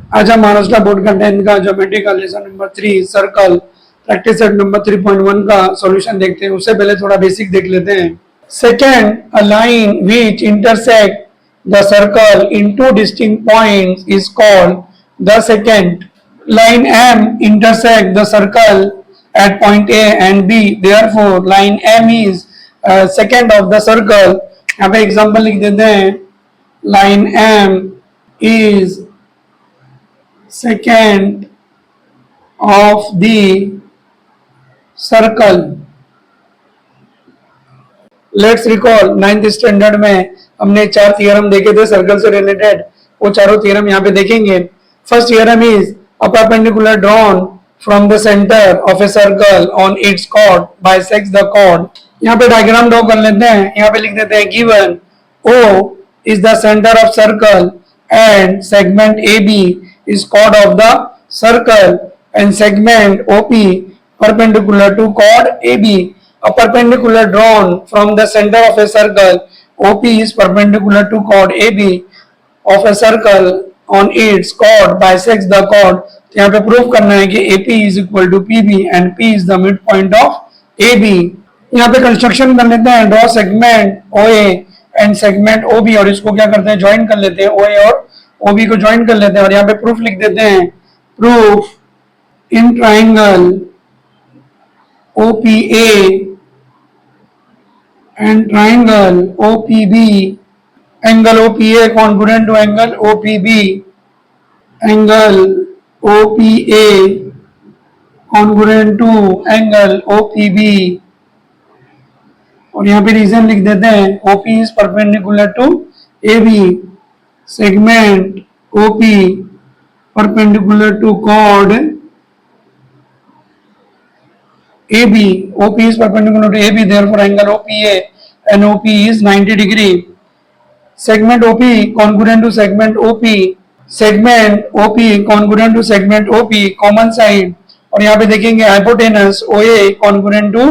आज हम महाराष्ट्र बोर्ड का 10th का ज्योमेट्री का lesson number 3 circle practice set number 3.1 का सॉल्यूशन देखते हैं। उससे पहले थोड़ा बेसिक देख लेते हैं। Second, a line which intersect the circle in two distinct points is called the second. line M intersect the circle at point A and B, therefore line M is second of the circle। यहाँ पे example लिख देते हैं, line M is second of the circle। Let's recall 9th standard में हमने 4 theorem देखे थे circle से रिलेटेड, वो चारों थियरम यहाँ पे देखेंगे। First theorem is a perpendicular drawn from the center of a circle on its chord bisects the chord। यहाँ पे डायग्राम ड्रॉ कर लेते हैं। यहाँ पे लिख देते हैं given O is the center of circle and segment AB is chord of the circle and segment OP perpendicular to chord AB। A perpendicular drawn from the center of a circle OP is perpendicular to chord AB of a circle on its chord bisects the chord। यहाँ पे prove करना है कि AP is equal to PB and P is the midpoint of AB। यहाँ पे construction कर लेते हैं, draw segment OA and segment OB और इसको क्या करते हैं, ज्वाइन कर लेते हैं, OA और OB को ज्वाइन कर लेते हैं और यहाँ पे प्रूफ लिख देते हैं, proof in triangle OPA and triangle OPB angle OPA congruent to angle OPB, angle OPA congruent to angle OPB और यहाँ पे रीजन लिख देते हैं, OP is perpendicular to AB, segment OP perpendicular to chord AB, OP is perpendicular to AB, therefore angle OPA and OP is 90 degree। segment OP congruent to segment OP, segment OP congruent to segment OP common side और यहाँ पे देखेंगे hypotenuse OA congruent to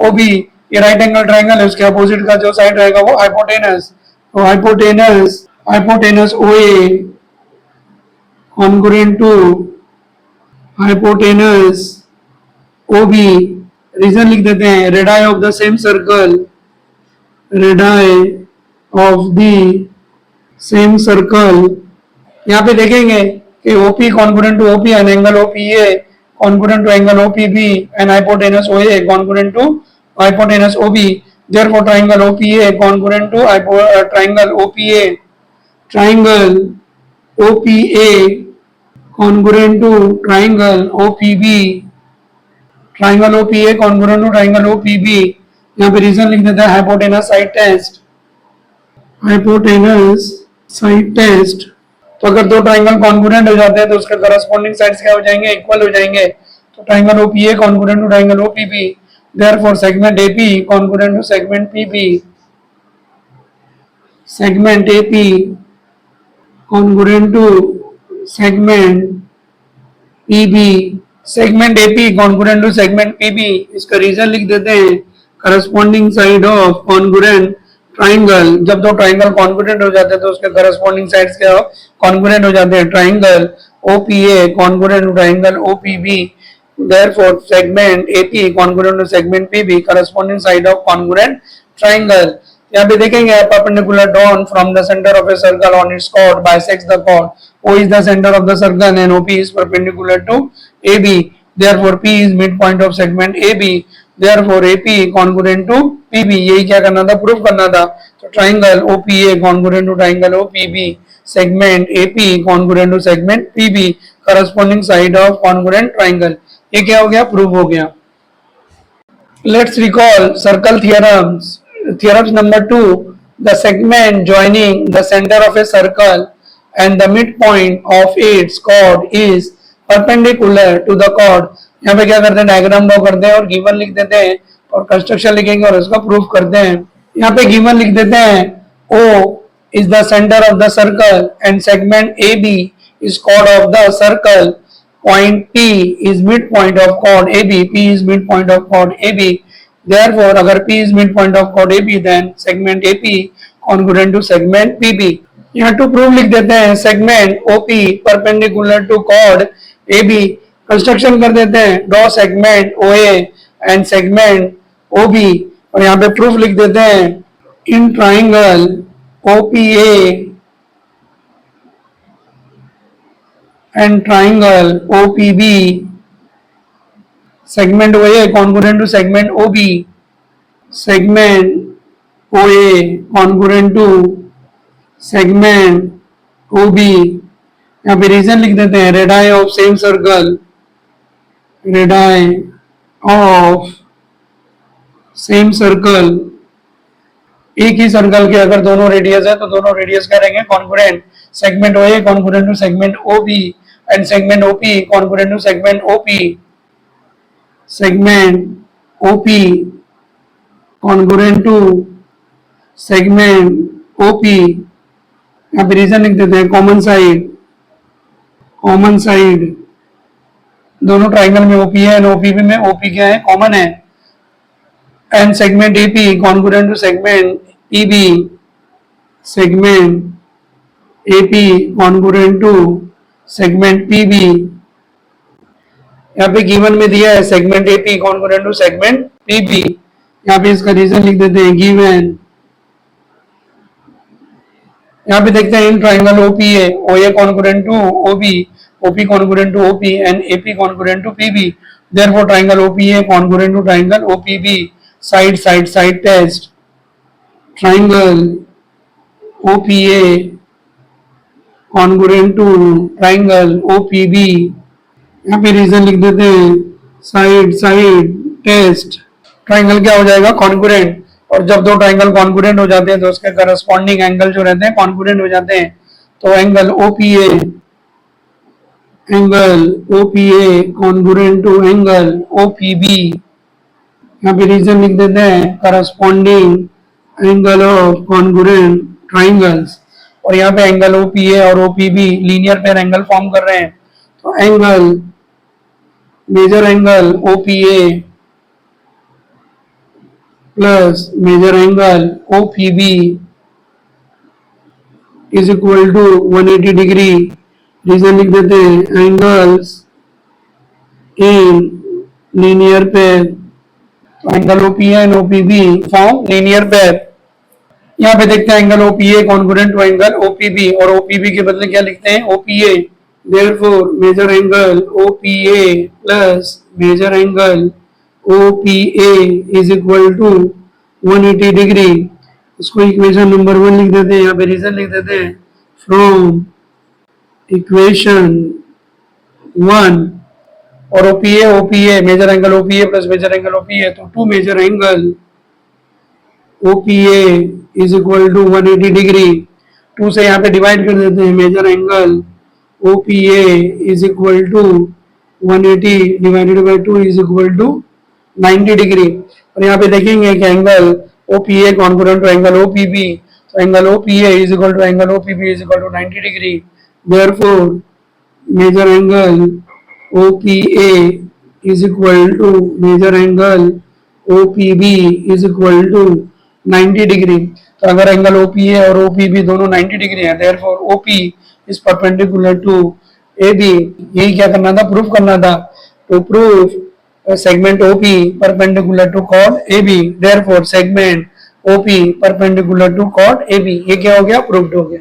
OB, ये right angle triangle है, उसके opposite का जो side रहेगा वो हाइपोटेनस, तो hypotenuse OA congruent to hypotenuse OB। Reason लिख देते हैं, radii of the same circle, radii of the same circle. यहाँ पे देखेंगे कि OP congruent to OP and angle OPA congruent to angle OPB and hypotenuse OA congruent to hypotenuse OB, therefore triangle OPA congruent to triangle OPA, triangle OPA congruent to triangle OPB, triangle OPA congruent to triangle OPB। यहाँ पे reason लिख देता है, hypotenuse side test, hypotenuse side test. तो अगर दो triangle congruent हो जाते हैं तो उसके करस्पॉन्डिंग साइड्स क्या हो जाएंगे, इक्वल हो जाएंगे। तो triangle OPA congruent to triangle OPB, therefore segment AP congruent to segment PB, segment AP congruent to segment PB, segment AP congruent to segment PB। इसका रीजन लिख देते हैं, corresponding side of congruent triangle. जब दो triangle congruent हो जाते हैं तो उसके करस्पॉन्डिंग साइड्स क्या कॉन्ग्रुएंट हो जाते हैं, triangle OPA congruent to triangle OPB, therefore segment AP congruent to segment PB corresponding side of congruent triangle। यहाँ पे देखेंगे, perpendicular drawn from the center of a circle on its chord bisects the chord, O is the center of the circle and OP is perpendicular to AB, therefore P is midpoint of segment AB, therefore AP congruent to PB। यही क्या करना था, proof करना था। तो triangle OPA congruent to triangle OPB, segment AP congruent to segment PB corresponding side of congruent triangle। ये क्या हो गया, प्रूव हो गया। Let's recall circle theorems. Theorems number 2, the segment joining the centre of a circle and the mid point of its chord is perpendicular to the chord. यहाँ पे क्या करते हैं, डायग्राम ड्रॉ करते हैं और गिवन लिख देते हैं और कंस्ट्रक्शन लिखेंगे और इसका प्रूफ करते हैं। यहाँ पे गिवन लिख देते हैं, O is the center of the circle and segment AB is chord of the circle, point P is midpoint of chord AB, P is midpoint of chord AB, therefore अगर P is midpoint of chord AB then segment AP congruent to segment PB। यहाँ to prove लिख देते हैं segment OP perpendicular to chord A B, construction कर देते हैं draw segment O A and segment O B, और यहाँ पे प्रूफ लिख देते हैं in triangle OPA and triangle OPB segment OA congruent to segment OB, segment OA congruent to segment OB। यहाँ पे रीजन लिख देते हैं radii of same circle, radii of same circle, एक ही सर्कल के अगर दोनों रेडियस है तो दोनों रेडियस क्या रहेंगे congruent, segment OA congruent to segment OB and segment OP congruent to segment OP, segment OP congruent to segment OP। यहाँ पे रीजन लिख देते हैं कॉमन साइड, कॉमन साइड दोनों ट्राइंगल में OP है एंड OPB में OP क्या है कॉमन है, and segment AP congruent to segment EB, segment AP congruent to segment PB। यहाँ पे गिवन में दिया है segment AP congruent to segment PB, यहाँ पे इसका रीजन लिख देते हैं गिवन। यहाँ पे देखते हैं in triangle OPA OA congruent to OB, OP congruent to OP and AP congruent to PB, therefore triangle OPA congruent to triangle OPB. Side side side test, triangle OPA congruent to triangle OPB, यहाँ पे reason लिख देते हैं side side test. Triangle क्या हो जाएगा congruent, और जब दो ट्राइंगल कॉन्ग्रुएंट हो जाते हैं तो उसके करस्पॉन्डिंग एंगल जो रहते हैं कॉन्ग्रुएंट हो जाते हैं, तो angle OPA, angle OPA congruent to angle OPB. यहाँ पे रीजन लिख देते हैं corresponding angle of congruent triangles, और यहाँ पे एंगल ओपीए और OPB linear pair angle form कर रहे हैं, तो angle measure angle OPA plus measure angle OPB is equal to 180 degree. Reason लिख देते हैं एंगल्स इन लीनियर पेयर, तो angle OPA and OPB form linear pair. यहाँ पे देखते हैं angle OPA congruent to angle OPB, और OPB के बदले क्या लिखते हैं OPA, therefore measure angle OPA plus measure angle OPA is equal to 180 degree. इसको इक्वेशन नंबर 1 लिख देते हैं, यहाँ पे रीजन लिख देते हैं फ्रॉम इक्वेशन 1, और OPA measure angle OPA plus measure angle OPA, तो two measure angle OPA is equal to 180 degree. 2 से यहाँ पे डिवाइड कर देते हैं, measure angle OPA is equal to 180 divided by 2 is equal to 90 degree. और यहाँ पे देखेंगे कि angle OPA congruent to angle OPB, तो angle OPA is equal to angle OPB is equal to 90 degree. Therefore measure angle OPA is equal to measure angle OPB is equal to 90 degree. तो अगर angle OPA और OPB दोनों 90 degree है, therefore OP is perpendicular to AB। यही क्या करना था, proof करना था, to prove segment OP perpendicular to chord AB, therefore segment OP perpendicular to chord AB। ये क्या हो गया, प्रूव्ड हो गया।